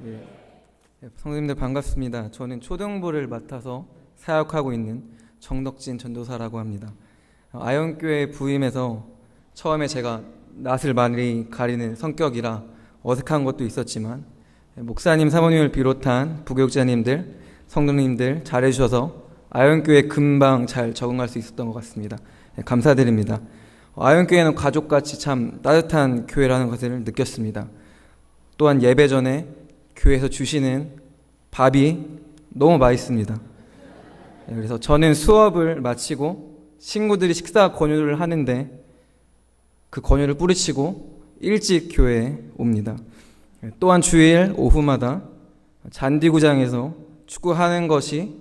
예, 성도님들 반갑습니다. 저는 초등부를 맡아서 사역하고 있는 정덕진 전도사라고 합니다. 아현교회 부임해서 처음에 제가 낯을 많이 가리는 성격이라 어색한 것도 있었지만 목사님, 사모님을 비롯한 부교육자님들, 성도님들 잘해주셔서 아현교회 금방 잘 적응할 수 있었던 것 같습니다. 감사드립니다. 아현교회는 가족같이 참 따뜻한 교회라는 것을 느꼈습니다. 또한 예배 전에 교회에서 주시는 밥이 너무 맛있습니다. 그래서 저는 수업을 마치고 친구들이 식사 권유를 하는데 그 권유를 뿌리치고 일찍 교회에 옵니다. 또한 주일 오후마다 잔디구장에서 축구하는 것이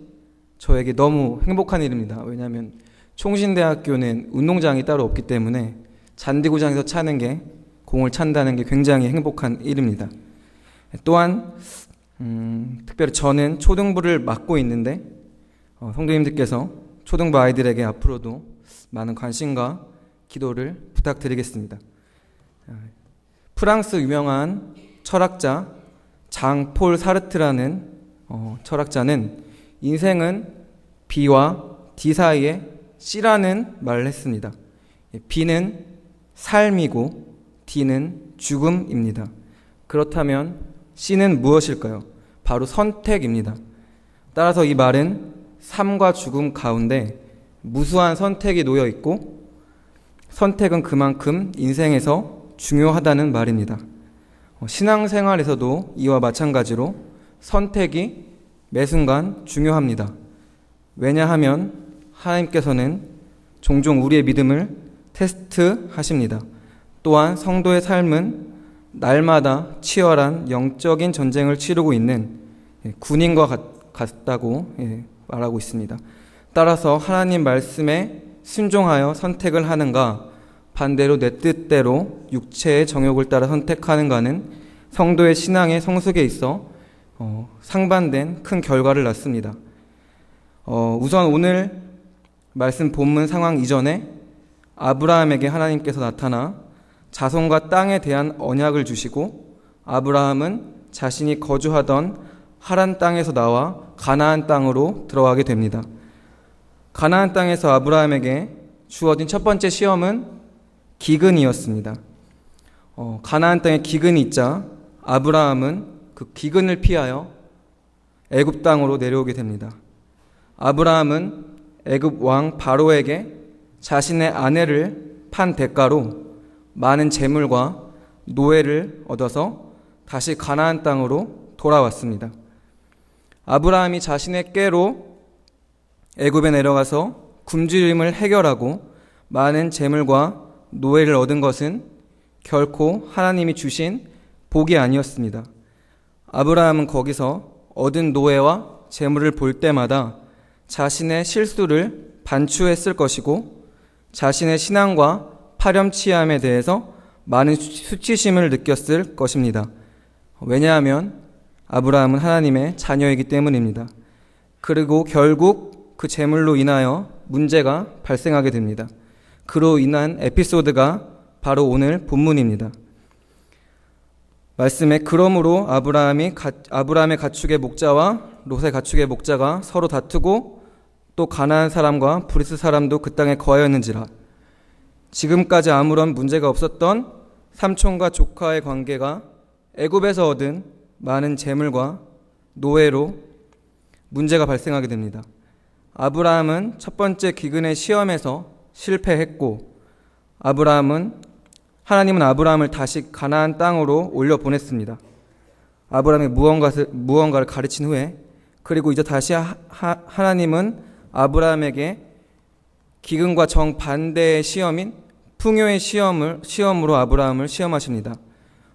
저에게 너무 행복한 일입니다. 왜냐하면 총신대학교는 운동장이 따로 없기 때문에 잔디구장에서 차는 게, 공을 찬다는 게 굉장히 행복한 일입니다. 또한 특별히 저는 초등부를 맡고 있는데 성도님들께서 초등부 아이들에게 앞으로도 많은 관심과 기도를 부탁드리겠습니다. 프랑스 유명한 철학자 장폴 사르트라는 철학자는 인생은 B와 D 사이에 C라는 말을 했습니다. B는 삶이고 D는 죽음입니다. 그렇다면 C는 무엇일까요? 바로 선택입니다. 따라서 이 말은 삶과 죽음 가운데 무수한 선택이 놓여 있고 선택은 그만큼 인생에서 중요하다는 말입니다. 신앙생활에서도 이와 마찬가지로 선택이 매 순간 중요합니다. 왜냐하면 하나님께서는 종종 우리의 믿음을 테스트하십니다. 또한 성도의 삶은 날마다 치열한 영적인 전쟁을 치르고 있는 군인과 같다고 말하고 있습니다. 따라서 하나님 말씀에 순종하여 선택을 하는가, 반대로 내 뜻대로 육체의 정욕을 따라 선택하는가는 성도의 신앙의 성숙에 있어 상반된 큰 결과를 낳습니다. 우선 오늘 말씀 본문 상황 이전에 아브라함에게 하나님께서 나타나 자손과 땅에 대한 언약을 주시고 아브라함은 자신이 거주하던 하란 땅에서 나와 가나안 땅으로 들어가게 됩니다. 가나안 땅에서 아브라함에게 주어진 첫 번째 시험은 기근이었습니다. 가나안 땅에 기근이 있자 아브라함은 그 기근을 피하여 애굽 땅으로 내려오게 됩니다. 아브라함은 애굽 왕 바로에게 자신의 아내를 판 대가로 많은 재물과 노예를 얻어서 다시 가나안 땅으로 돌아왔습니다. 아브라함이 자신의 꾀로 애굽에 내려가서 굶주림을 해결하고 많은 재물과 노예를 얻은 것은 결코 하나님이 주신 복이 아니었습니다. 아브라함은 거기서 얻은 노예와 재물을 볼 때마다 자신의 실수를 반추했을 것이고 자신의 신앙과 파렴치함에 대해서 많은 수치심을 느꼈을 것입니다. 왜냐하면 아브라함은 하나님의 자녀이기 때문입니다. 그리고 결국 그 재물로 인하여 문제가 발생하게 됩니다. 그로 인한 에피소드가 바로 오늘 본문입니다. 말씀에 그러므로 아브라함의 가축의 목자와 롯의 가축의 목자가 서로 다투고 또 가나안 사람과 브리스 사람도 그 땅에 거하였는지라. 지금까지 아무런 문제가 없었던 삼촌과 조카의 관계가 애굽에서 얻은 많은 재물과 노예로 문제가 발생하게 됩니다. 아브라함은 첫 번째 기근의 시험에서 실패했고 하나님은 아브라함을 다시 가나안 땅으로 올려보냈습니다. 아브라함이 무언가를 가르친 후에 그리고 이제 다시 하나님은 아브라함에게 기근과 정반대의 시험인 풍요의 시험으로 아브라함을 시험하십니다.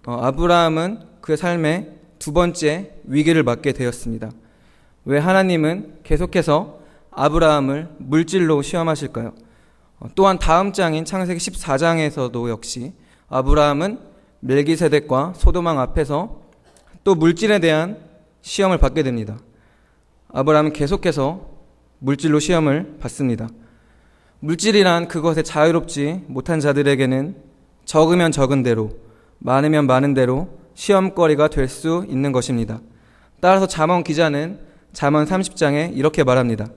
아브라함은 그의 삶에 두 번째 위기를 맞게 되었습니다. 왜 하나님은 계속해서 아브라함을 물질로 시험하실까요? 또한 다음 장인 창세기 14장에서도 역시 아브라함은 멜기세덱과 소돔왕 앞에서 또 물질에 대한 시험을 받게 됩니다. 아브라함은 계속해서 물질로 시험을 받습니다. 물질이란 그것에 자유롭지 못한 자들에게는 적으면 적은 대로, 많으면 많은 대로 시험거리가 될 수 있는 것입니다. 따라서 잠언 기자는 잠언 30장에 이렇게 말합니다.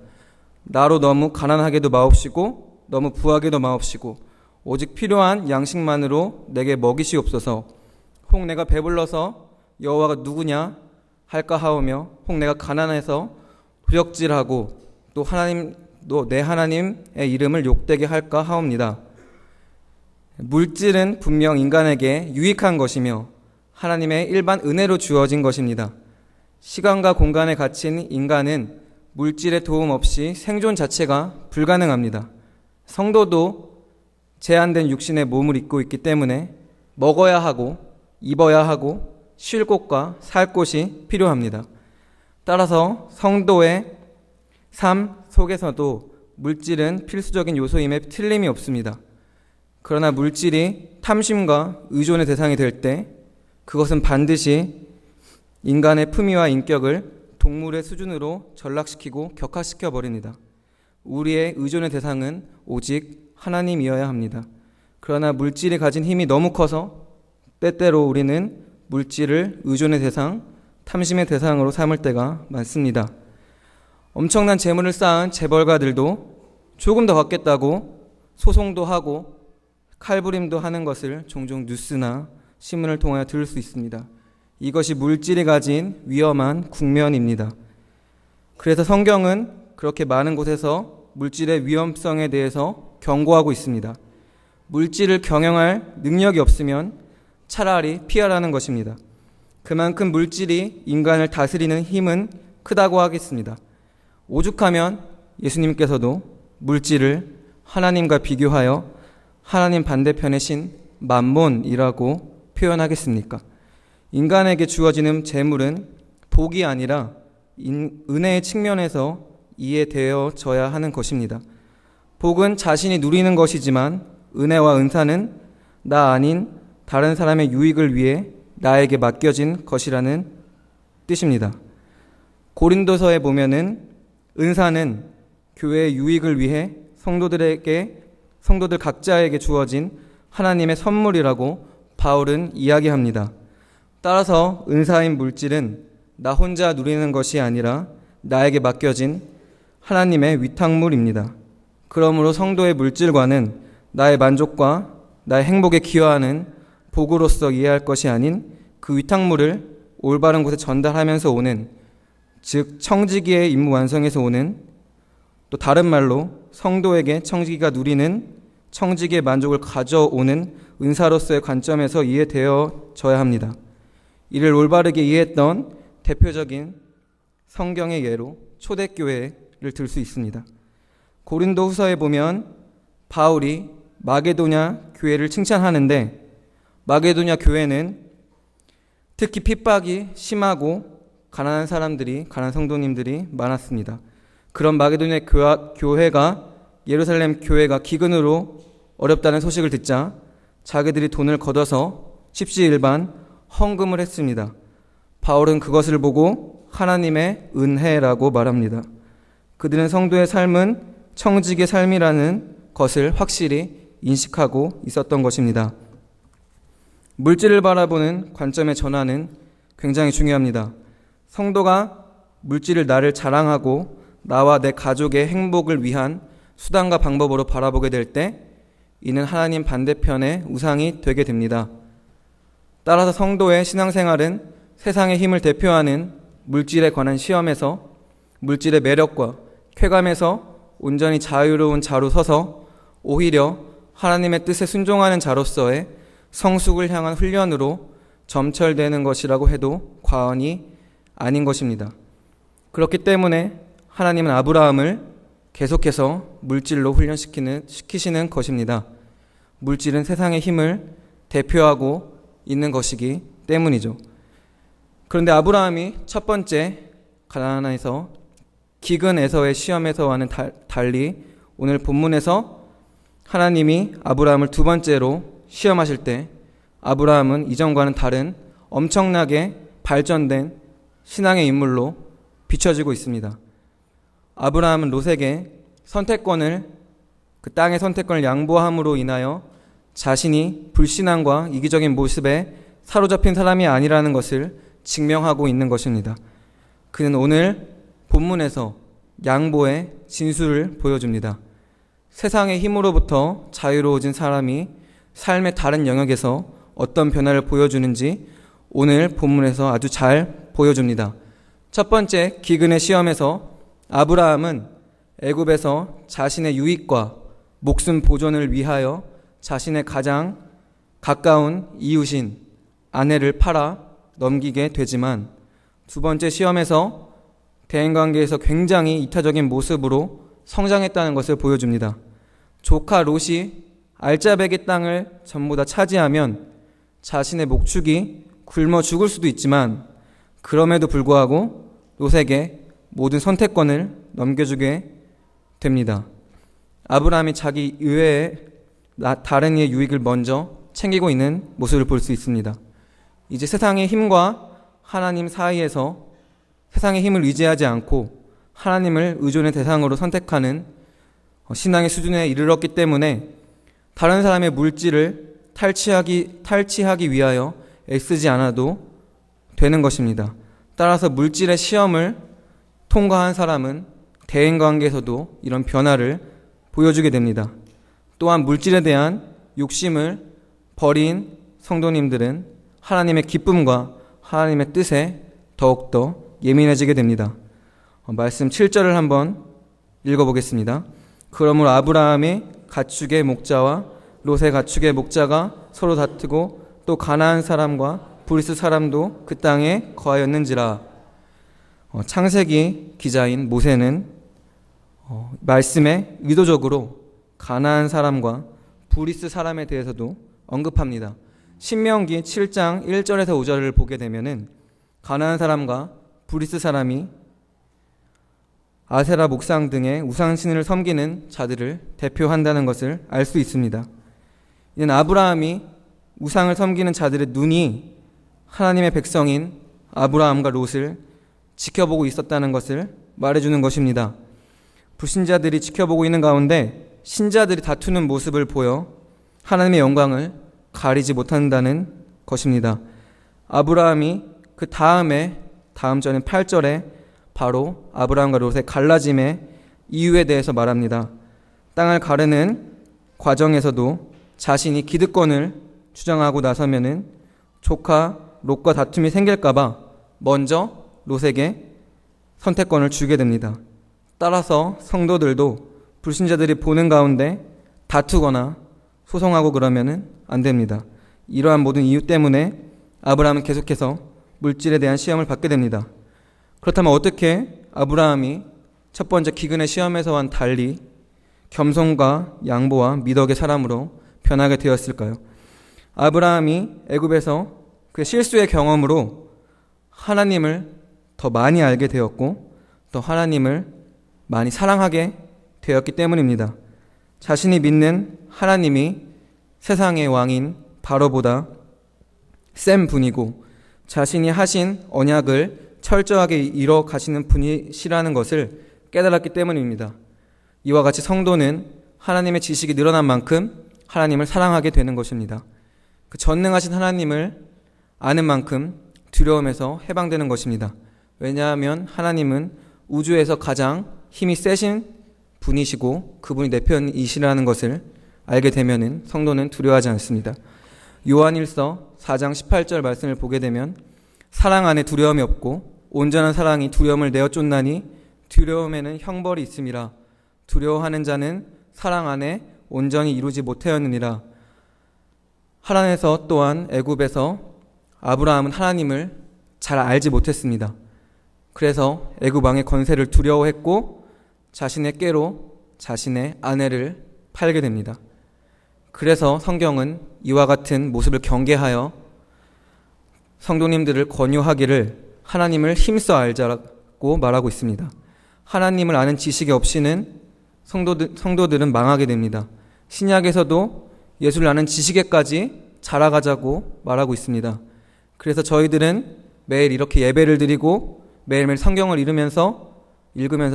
나로 너무 가난하게도 마옵시고 너무 부하게도 마옵시고 오직 필요한 양식만으로 내게 먹이시옵소서. 혹 내가 배불러서 여호와가 누구냐 할까 하오며 혹 내가 가난해서 도적질하고 또 내 하나님의 이름을 욕되게 할까 하옵니다. 물질은 분명 인간에게 유익한 것이며 하나님의 일반 은혜로 주어진 것입니다. 시간과 공간에 갇힌 인간은 물질의 도움 없이 생존 자체가 불가능합니다. 성도도 제한된 육신의 몸을 입고 있기 때문에 먹어야 하고 입어야 하고 쉴 곳과 살 곳이 필요합니다. 따라서 성도의 삶 속에서도 물질은 필수적인 요소임에 틀림이 없습니다. 그러나 물질이 탐심과 의존의 대상이 될 때 그것은 반드시 인간의 품위와 인격을 동물의 수준으로 전락시키고 격화시켜 버립니다. 우리의 의존의 대상은 오직 하나님이어야 합니다. 그러나 물질이 가진 힘이 너무 커서 때때로 우리는 물질을 의존의 대상, 탐심의 대상으로 삼을 때가 많습니다. 엄청난 재물을 쌓은 재벌가들도 조금 더 갖겠다고 소송도 하고 칼부림도 하는 것을 종종 뉴스나 신문을 통하여 들을 수 있습니다. 이것이 물질이 가진 위험한 국면입니다. 그래서 성경은 그렇게 많은 곳에서 물질의 위험성에 대해서 경고하고 있습니다. 물질을 경영할 능력이 없으면 차라리 피하라는 것입니다. 그만큼 물질이 인간을 다스리는 힘은 크다고 하겠습니다. 오죽하면 예수님께서도 물질을 하나님과 비교하여 하나님 반대편의 신 만몬이라고 표현하겠습니까? 인간에게 주어지는 재물은 복이 아니라 은혜의 측면에서 이해되어져야 하는 것입니다. 복은 자신이 누리는 것이지만 은혜와 은사는 나 아닌 다른 사람의 유익을 위해 나에게 맡겨진 것이라는 뜻입니다. 고린도서에 보면은 은사는 교회의 유익을 위해 성도들 각자에게 주어진 하나님의 선물이라고 바울은 이야기합니다. 따라서 은사인 물질은 나 혼자 누리는 것이 아니라 나에게 맡겨진 하나님의 위탁물입니다. 그러므로 성도의 물질과는 나의 만족과 나의 행복에 기여하는 복으로서 이해할 것이 아닌 그 위탁물을 올바른 곳에 전달하면서 오는, 즉 청지기의 임무 완성에서 오는, 또 다른 말로 성도에게 청지기가 누리는 청지기의 만족을 가져오는 은사로서의 관점에서 이해되어져야 합니다. 이를 올바르게 이해했던 대표적인 성경의 예로 초대교회를 들 수 있습니다. 고린도 후서에 보면 바울이 마게도냐 교회를 칭찬하는데, 마게도냐 교회는 특히 핍박이 심하고 가난한 성도님들이 많았습니다. 그런 마게도냐 교회가 예루살렘 교회가 기근으로 어렵다는 소식을 듣자 자기들이 돈을 걷어서 십시일반 헌금을 했습니다. 바울은 그것을 보고 하나님의 은혜라고 말합니다. 그들은 성도의 삶은 청직의 삶이라는 것을 확실히 인식하고 있었던 것입니다. 물질을 바라보는 관점의 전환은 굉장히 중요합니다. 성도가 물질을 나를 자랑하고 나와 내 가족의 행복을 위한 수단과 방법으로 바라보게 될 때 이는 하나님 반대편의 우상이 되게 됩니다. 따라서 성도의 신앙생활은 세상의 힘을 대표하는 물질에 관한 시험에서 물질의 매력과 쾌감에서 온전히 자유로운 자로 서서 오히려 하나님의 뜻에 순종하는 자로서의 성숙을 향한 훈련으로 점철되는 것이라고 해도 과언이 아닌 것입니다. 그렇기 때문에 하나님은 아브라함을 계속해서 물질로 훈련시키시는 것입니다. 물질은 세상의 힘을 대표하고 있는 것이기 때문이죠. 그런데 아브라함이 첫 번째 가나안에서 기근에서의 시험에서와는 달리 오늘 본문에서 하나님이 아브라함을 두 번째로 시험하실 때 아브라함은 이전과는 다른 엄청나게 발전된 신앙의 인물로 비춰지고 있습니다. 아브라함은 롯에게 그 땅의 선택권을 양보함으로 인하여 자신이 불신앙과 이기적인 모습에 사로잡힌 사람이 아니라는 것을 증명하고 있는 것입니다. 그는 오늘 본문에서 양보의 진수를 보여줍니다. 세상의 힘으로부터 자유로워진 사람이 삶의 다른 영역에서 어떤 변화를 보여주는지 오늘 본문에서 아주 잘 보여줍니다. 첫 번째, 기근의 시험에서 아브라함은 애굽에서 자신의 유익과 목숨 보존을 위하여 자신의 가장 가까운 이웃인 아내를 팔아 넘기게 되지만, 두 번째 시험에서 대인관계에서 굉장히 이타적인 모습으로 성장했다는 것을 보여줍니다. 조카 롯이 알짜배기 땅을 전부 다 차지하면 자신의 목축이 굶어 죽을 수도 있지만, 그럼에도 불구하고 롯에게 모든 선택권을 넘겨주게 됩니다. 아브라함이 자기 이외에 다른 이의 유익을 먼저 챙기고 있는 모습을 볼 수 있습니다. 이제 세상의 힘과 하나님 사이에서 세상의 힘을 의지하지 않고 하나님을 의존의 대상으로 선택하는 신앙의 수준에 이르렀기 때문에 다른 사람의 물질을 탈취하기 위하여 애쓰지 않아도 되는 것입니다. 따라서 물질의 시험을 통과한 사람은 대인관계에서도 이런 변화를 보여주게 됩니다. 또한 물질에 대한 욕심을 버린 성도님들은 하나님의 기쁨과 하나님의 뜻에 더욱더 예민해지게 됩니다. 말씀 7절을 한번 읽어보겠습니다. 그러므로 아브라함의 가축의 목자와 롯의 가축의 목자가 서로 다투고 또 가나안 사람과 브리스 사람도 그 땅에 거하였는지라. 창세기 기자인 모세는 말씀에 의도적으로 가나안 사람과 브리스 사람에 대해서도 언급합니다. 신명기 7장 1절에서 5절을 보게 되면은 가나안 사람과 브리스 사람이 아세라 목상 등의 우상신을 섬기는 자들을 대표한다는 것을 알 수 있습니다. 이는 아브라함이 우상을 섬기는 자들의 눈이 하나님의 백성인 아브라함과 롯을 지켜보고 있었다는 것을 말해주는 것입니다. 불신자들이 지켜보고 있는 가운데 신자들이 다투는 모습을 보여 하나님의 영광을 가리지 못한다는 것입니다. 아브라함이 그 다음 절인 8절에 바로 아브라함과 롯의 갈라짐의 이유에 대해서 말합니다. 땅을 가르는 과정에서도 자신이 기득권을 주장하고 나서면은 조카 롯과 다툼이 생길까봐 먼저 롯에게 선택권을 주게 됩니다. 따라서 성도들도 불신자들이 보는 가운데 다투거나 소송하고 그러면은 안 됩니다. 이러한 모든 이유 때문에 아브라함은 계속해서 물질에 대한 시험을 받게 됩니다. 그렇다면 어떻게 아브라함이 첫 번째 기근의 시험에서와는 달리 겸손과 양보와 미덕의 사람으로 변하게 되었을까요? 아브라함이 애굽에서 그 실수의 경험으로 하나님을 더 많이 알게 되었고 또 하나님을 많이 사랑하게 되었기 때문입니다. 자신이 믿는 하나님이 세상의 왕인 바로보다 센 분이고 자신이 하신 언약을 철저하게 이뤄 가시는 분이시라는 것을 깨달았기 때문입니다. 이와 같이 성도는 하나님의 지식이 늘어난 만큼 하나님을 사랑하게 되는 것입니다. 그 전능하신 하나님을 아는 만큼 두려움에서 해방되는 것입니다. 왜냐하면 하나님은 우주에서 가장 힘이 세신 분이시고 그분이 내 편이시라는 것을 알게 되면 성도는 두려워하지 않습니다. 요한일서 4장 18절 말씀을 보게 되면 사랑 안에 두려움이 없고 온전한 사랑이 두려움을 내어 쫓나니 두려움에는 형벌이 있음이라. 두려워하는 자는 사랑 안에 온전히 이루지 못하였느니라. 하란에서 또한 애굽에서 아브라함은 하나님을 잘 알지 못했습니다. 그래서 애굽 왕의 권세를 두려워했고 자신의 꾀로 자신의 아내를 팔게 됩니다. 그래서 성경은 이와 같은 모습을 경계하여 성도님들을 권유하기를 하나님을 힘써 알자고 말하고 있습니다. 하나님을 아는 지식이 없이는 성도들은 망하게 됩니다. 신약에서도 예수를 아는 지식에까지 자라가자고 말하고 있습니다. 그래서 저희들은 매일 이렇게 예배를 드리고 매일매일 성경을 읽으면서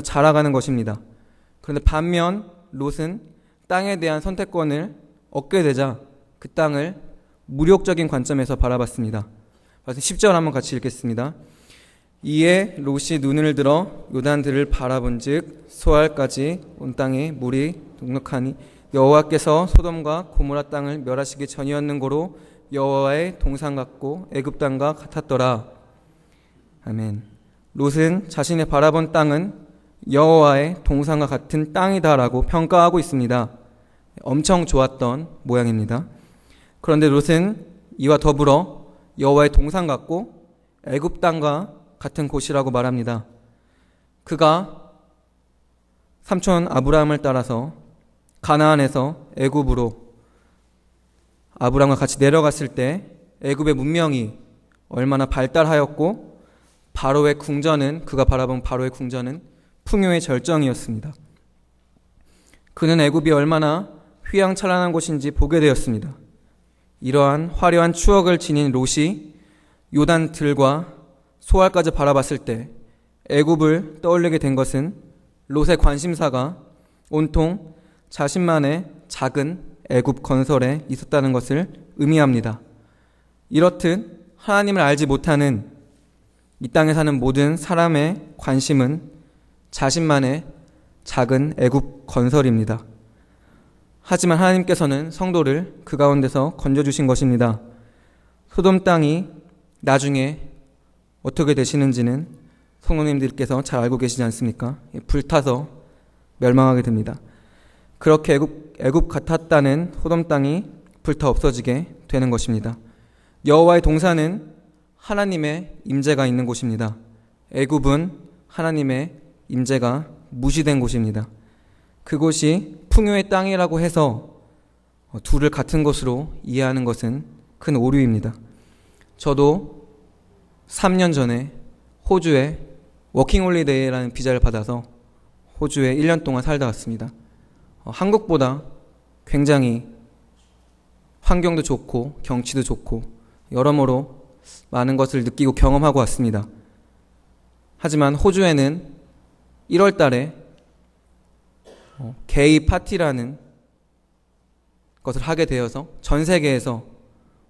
자라가는 것입니다. 그런데 반면 롯은 땅에 대한 선택권을 얻게 되자 그 땅을 무력적인 관점에서 바라봤습니다. 10절 한번 같이 읽겠습니다. 이에 롯이 눈을 들어 요단들을 바라본즉 소알까지 온 땅에 물이 넉넉하니 여호와께서 소돔과 고모라 땅을 멸하시기 전이었는고로 여호와의 동산 같고 애굽 땅과 같았더라. 아멘. 롯은 자신의 바라본 땅은 여호와의 동산과 같은 땅이다라고 평가하고 있습니다. 엄청 좋았던 모양입니다. 그런데 롯은 이와 더불어 여호와의 동산 같고 애굽 땅과 같은 곳이라고 말합니다. 그가 삼촌 아브라함을 따라서 가나안에서 애굽으로 아브라함과 같이 내려갔을 때 애굽의 문명이 얼마나 발달하였고 바로의 궁전은 그가 바라본 바로의 궁전은 풍요의 절정이었습니다. 그는 애굽이 얼마나 휘황찬란한 곳인지 보게 되었습니다. 이러한 화려한 추억을 지닌 롯이 요단 들과 소알까지 바라봤을 때 애굽을 떠올리게 된 것은 롯의 관심사가 온통 자신만의 작은 애굽 건설에 있었다는 것을 의미합니다. 이렇듯 하나님을 알지 못하는 이 땅에 사는 모든 사람의 관심은 자신만의 작은 애굽 건설입니다. 하지만 하나님께서는 성도를 그 가운데서 건져주신 것입니다. 소돔 땅이 나중에 어떻게 되시는지는 성도님들께서 잘 알고 계시지 않습니까? 불타서 멸망하게 됩니다. 그렇게 애굽 같았다는 소돔 땅이 불타 없어지게 되는 것입니다. 여호와의 동산은 하나님의 임재가 있는 곳입니다. 애굽은 하나님의 임재가 무시된 곳입니다. 그곳이 풍요의 땅이라고 해서 둘을 같은 것으로 이해하는 것은 큰 오류입니다. 저도 3년 전에 호주에 워킹홀리데이라는 비자를 받아서 호주에 1년 동안 살다 왔습니다. 한국보다 굉장히 환경도 좋고 경치도 좋고 여러모로 많은 것을 느끼고 경험하고 왔습니다. 하지만 호주에는 1월 달에 게이 파티라는 것을 하게 되어서 전 세계에서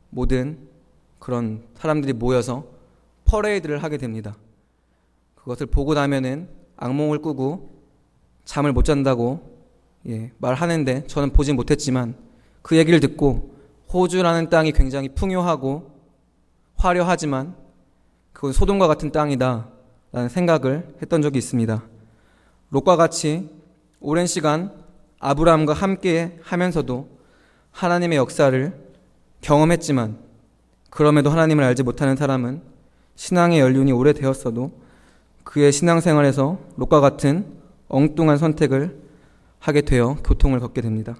모든 그런 사람들이 모여서 퍼레이드를 하게 됩니다. 그것을 보고 나면은 악몽을 꾸고 잠을 못 잔다고 말하는데 저는 보진 못했지만 그 얘기를 듣고 호주라는 땅이 굉장히 풍요하고 화려하지만 그건 소돔과 같은 땅이다 라는 생각을 했던 적이 있습니다. 롯과 같이 오랜 시간 아브라함과 함께 하면서도 하나님의 역사를 경험했지만 그럼에도 하나님을 알지 못하는 사람은 신앙의 연륜이 오래되었어도 그의 신앙생활에서 롯과 같은 엉뚱한 선택을 하게 되어 고통을 겪게 됩니다.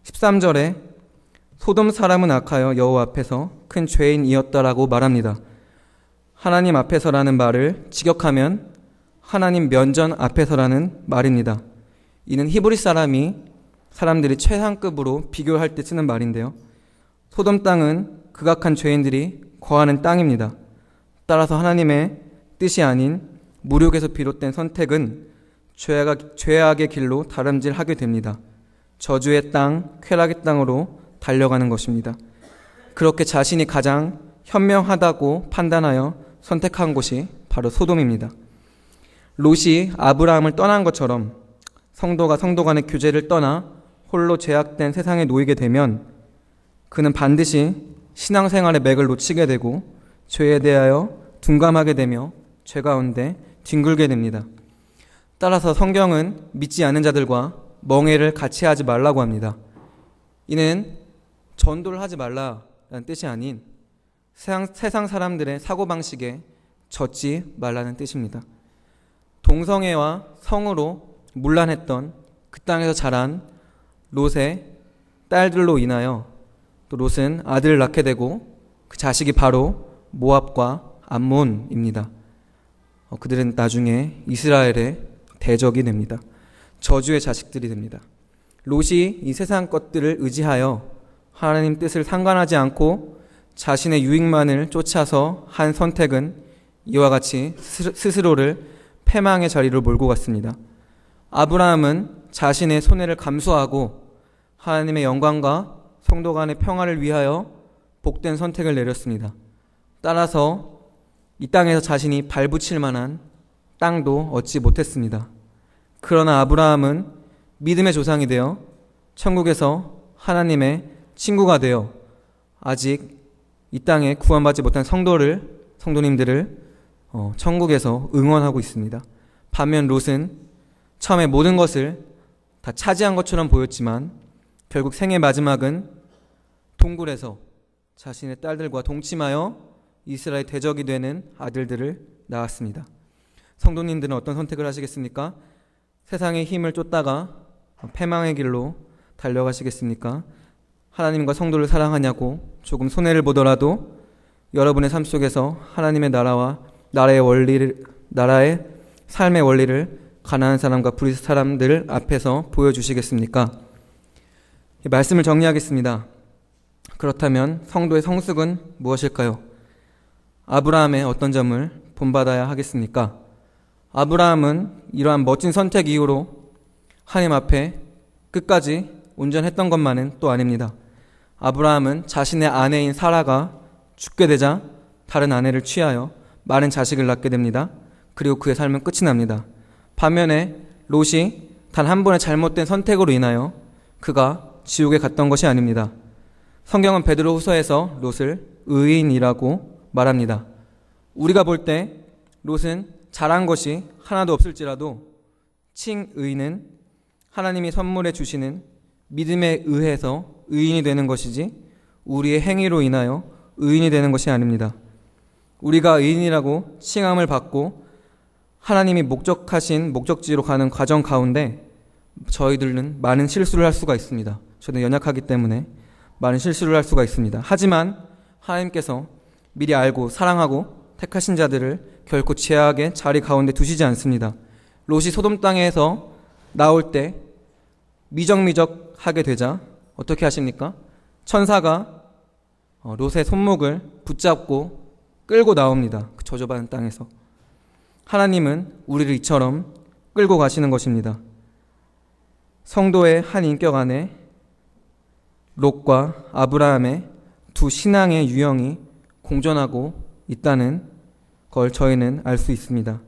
13절에 소돔 사람은 악하여 여호와 앞에서 큰 죄인이었다라고 말합니다. 하나님 앞에서라는 말을 직역하면 하나님 면전 앞에서라는 말입니다. 이는 히브리 사람들이 최상급으로 비교할 때 쓰는 말인데요. 소돔 땅은 극악한 죄인들이 거하는 땅입니다. 따라서 하나님의 뜻이 아닌 무력에서 비롯된 선택은 죄악의 길로 다름질하게 됩니다. 저주의 땅, 쾌락의 땅으로 달려가는 것입니다. 그렇게 자신이 가장 현명하다고 판단하여 선택한 곳이 바로 소돔입니다. 롯이 아브라함을 떠난 것처럼 성도가 성도 간의 교제를 떠나 홀로 죄악된 세상에 놓이게 되면 그는 반드시 신앙생활의 맥을 놓치게 되고 죄에 대하여 둔감하게 되며 죄 가운데 뒹굴게 됩니다. 따라서 성경은 믿지 않는 자들과 멍해를 같이 하지 말라고 합니다. 이는 전도를 하지 말라라는 뜻이 아닌 세상 사람들의 사고방식에 젖지 말라는 뜻입니다. 동성애와 성으로 문란했던 그 땅에서 자란 롯의 딸들로 인하여 또 롯은 아들을 낳게 되고 그 자식이 바로 모압과 암몬입니다. 그들은 나중에 이스라엘의 대적이 됩니다. 저주의 자식들이 됩니다. 롯이 이 세상 것들을 의지하여 하나님 뜻을 상관하지 않고 자신의 유익만을 쫓아서 한 선택은 이와 같이 스스로를 패망의 자리로 몰고 갔습니다. 아브라함은 자신의 손해를 감수하고 하나님의 영광과 성도 간의 평화를 위하여 복된 선택을 내렸습니다. 따라서 이 땅에서 자신이 발붙일 만한 땅도 얻지 못했습니다. 그러나 아브라함은 믿음의 조상이 되어 천국에서 하나님의 친구가 되어 아직 이 땅에 구원받지 못한 성도님들을 천국에서 응원하고 있습니다. 반면 롯은 처음에 모든 것을 다 차지한 것처럼 보였지만 결국 생의 마지막은 동굴에서 자신의 딸들과 동침하여 이스라엘 대적이 되는 아들들을 낳았습니다. 성도님들은 어떤 선택을 하시겠습니까? 세상의 힘을 쫓다가 패망의 길로 달려가시겠습니까? 하나님과 성도를 사랑하냐고 조금 손해를 보더라도 여러분의 삶 속에서 하나님의 나라의 삶의 원리를 가난한 사람과 브리스 사람들 앞에서 보여주시겠습니까? 말씀을 정리하겠습니다. 그렇다면 성도의 성숙은 무엇일까요? 아브라함의 어떤 점을 본받아야 하겠습니까? 아브라함은 이러한 멋진 선택 이후로 하나님 앞에 끝까지 온전했던 것만은 또 아닙니다. 아브라함은 자신의 아내인 사라가 죽게 되자 다른 아내를 취하여 많은 자식을 낳게 됩니다. 그리고 그의 삶은 끝이 납니다. 반면에 롯이 단 한 번의 잘못된 선택으로 인하여 그가 지옥에 갔던 것이 아닙니다. 성경은 베드로 후서에서 롯을 의인이라고 말합니다. 우리가 볼 때 롯은 잘한 것이 하나도 없을지라도 칭의는 하나님이 선물해 주시는 믿음에 의해서 의인이 되는 것이지 우리의 행위로 인하여 의인이 되는 것이 아닙니다. 우리가 의인이라고 칭함을 받고 하나님이 목적하신 목적지로 가는 과정 가운데 저희들은 많은 실수를 할 수가 있습니다. 저는 연약하기 때문에 많은 실수를 할 수가 있습니다. 하지만 하나님께서 미리 알고 사랑하고 택하신 자들을 결코 죄악의 자리 가운데 두시지 않습니다. 롯이 소돔 땅에서 나올 때 미적미적하게 되자 어떻게 하십니까? 천사가 롯의 손목을 붙잡고 끌고 나옵니다. 그 저주받은 땅에서. 하나님은 우리를 이처럼 끌고 가시는 것입니다. 성도의 한 인격 안에 롯과 아브라함의 두 신앙의 유형이 공존하고 있다는 걸 저희는 알 수 있습니다.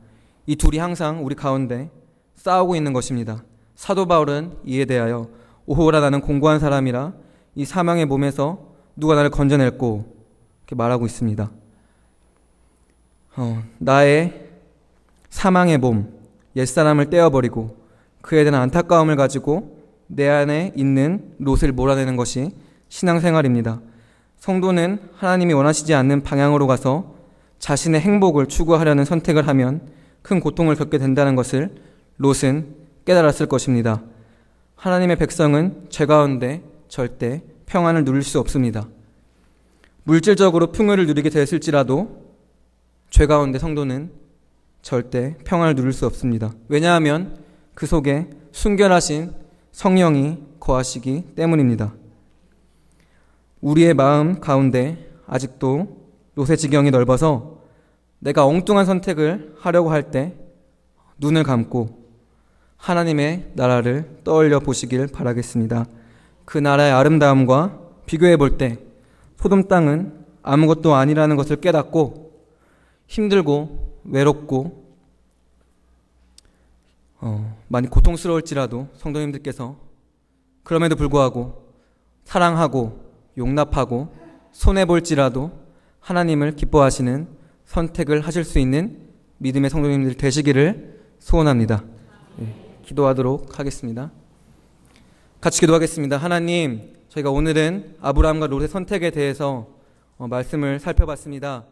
이 둘이 항상 우리 가운데 싸우고 있는 것입니다. 사도 바울은 이에 대하여 오호라 나는 공고한 사람이라 이 사망의 몸에서 누가 나를 건져낼꼬 이렇게 말하고 있습니다. 나의 사망의 몸 옛사람을 떼어버리고 그에 대한 안타까움을 가지고 내 안에 있는 롯을 몰아내는 것이 신앙생활입니다. 성도는 하나님이 원하시지 않는 방향으로 가서 자신의 행복을 추구하려는 선택을 하면 큰 고통을 겪게 된다는 것을 롯은 깨달았을 것입니다. 하나님의 백성은 죄 가운데 절대 평안을 누릴 수 없습니다. 물질적으로 풍요를 누리게 됐을지라도 죄 가운데 성도는 절대 평안을 누릴 수 없습니다. 왜냐하면 그 속에 순결하신 성령이 거하시기 때문입니다. 우리의 마음 가운데 아직도 롯의 지경이 넓어서 내가 엉뚱한 선택을 하려고 할 때 눈을 감고 하나님의 나라를 떠올려 보시길 바라겠습니다. 그 나라의 아름다움과 비교해 볼 때 소돔 땅은 아무것도 아니라는 것을 깨닫고 힘들고 외롭고 많이 고통스러울지라도 성도님들께서 그럼에도 불구하고 사랑하고 용납하고 손해볼지라도 하나님을 기뻐하시는 선택을 하실 수 있는 믿음의 성도님들 되시기를 소원합니다. 기도하도록 하겠습니다. 같이 기도하겠습니다. 하나님, 저희가 오늘은 아브라함과 롯의 선택에 대해서 말씀을 살펴봤습니다.